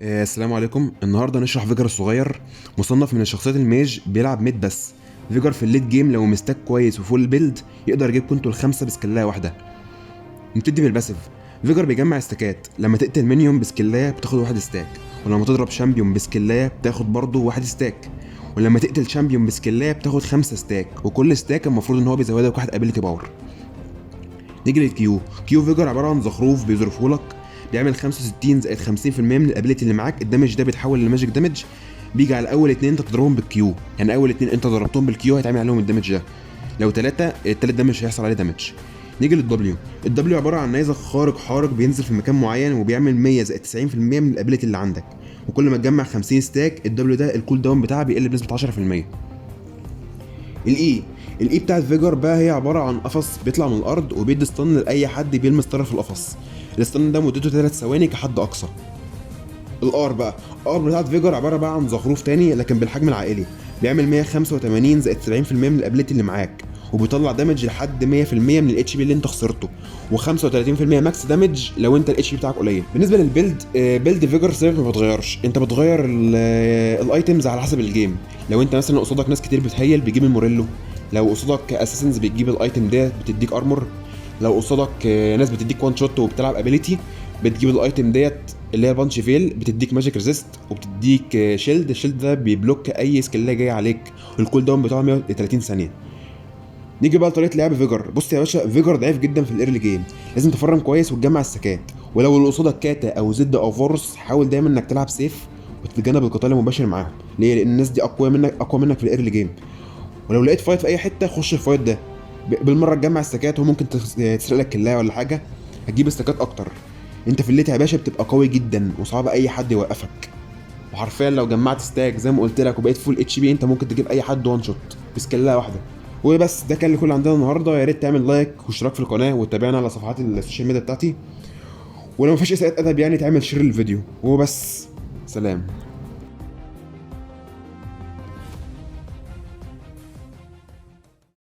السلام عليكم. النهارده نشرح فيجر الصغير، مصنف من الشخصيات الميج، بيلعب ميد بس. فيجر في الليت جيم لو مستاك كويس وفول بيلد يقدر يجيب كنترول 5 بسكلايه واحده. نبتدي بالباسيف. فيجر بيجمع استاكات، لما تقتل مينيون بسكلايه بتاخد 1 ستاك، ولما تضرب شامبيون بسكلايه بتاخد برضه 1 ستاك، ولما تقتل شامبيون بسكلايه بتاخد 5 ستاك، وكل ستاك المفروض ان هو بيزودك 1 ابيلتي باور. نيجي للكيو. كيو فيجر عباره عن زخروف بيظرفهولك، بيعمل 65 زائد 50% من الابيلتي اللي معاك. الدمج ده بيتحول لماجيك دامج، بيجي على اول اتنين انت تضربهم بالكيو، يعني اول اتنين انت ضربتهم بالكيو هيتعمل عليهم الدمج ده. لو تلاتة التالت دمج هيحصل عليه دمج. نيجي للدبليو. الدبليو عباره عن نيزك خارق حارق بينزل في مكان معين وبيعمل 100 زائد 90% من الابيلتي اللي عندك، وكل ما تجمع 50 ستاك الدبليو ده الكول داون بتاعه بيقل بنسبه 10%. الاي بتاعت فيجر بقى هي عباره عن قفص بيطلع من الارض وبيدي ستان لاي حد بيلمس طرف القفص. الستان ده مدته 3 ثواني كحد اقصى. الار بتاعت فيجر عباره بقى عن زخروف تاني لكن بالحجم العائلي، بيعمل 185 زائد 70% من الابيلتي اللي معاك، وبيطلع دامج لحد 100% من الاتش بي اللي انت خسرته، و35% ماكس دامج لو انت الاتش بي بتاعك قليل. بالنسبه للبيلد، بيلد فيجر ثابت ما بيتغيرش، انت بتغير الايتمز على حسب الجيم. لو انت مثلا قصادك ناس كتير بتهيل بيجيب الموريلو، لو قصادك اساسنز بتجيب الايتم ده بتديك ارمور، لو قصادك ناس بتديك وان شوت وبتلعب ابيليتي بتجيب الايتم ديت اللي هي البانش فيل، بتديك ماجيك ريزيست وبتديك شيلد. الشيلد ده بيبلوك اي سكيل جاي عليك، والكول داون بتاعه 130 ثانيه. نيجي بقى لطريقه لعب فيجر. بص يا باشا، فيجر ضعيف جدا في الايرلي جيم، لازم تفرم كويس وتجمع السكات، ولو اللي قصادك كاتا او زد او فورس حاول دايما انك تلعب سيف وتتجنب القتال المباشر معاهم. ليه؟ لان الناس دي اقوى منك في الايرلي جيم، ولو لقيت فايت في اي حته خش الفايت ده بالمره تجمع السكات، وممكن تسرق لك كلايه ولا حاجه هتجيب السكات اكتر. انت في الليت يا باشا بتبقى قوي جدا وصعب اي حد يوقفك، وحرفيا لو جمعت ستاك زي ما قلت لك وبقيت فول اتش بي انت ممكن تجيب اي حد وان شوت بسكلايه واحده. وبس ده كان اللي كل عندنا النهارده. يا ريت تعمل لايك واشتراك في القناه وتتابعنا على صفحات السوشيال ميديا بتاعتي، ولو مفيش اسئله ادب يعني تعمل شير للفيديو. وبس، سلام.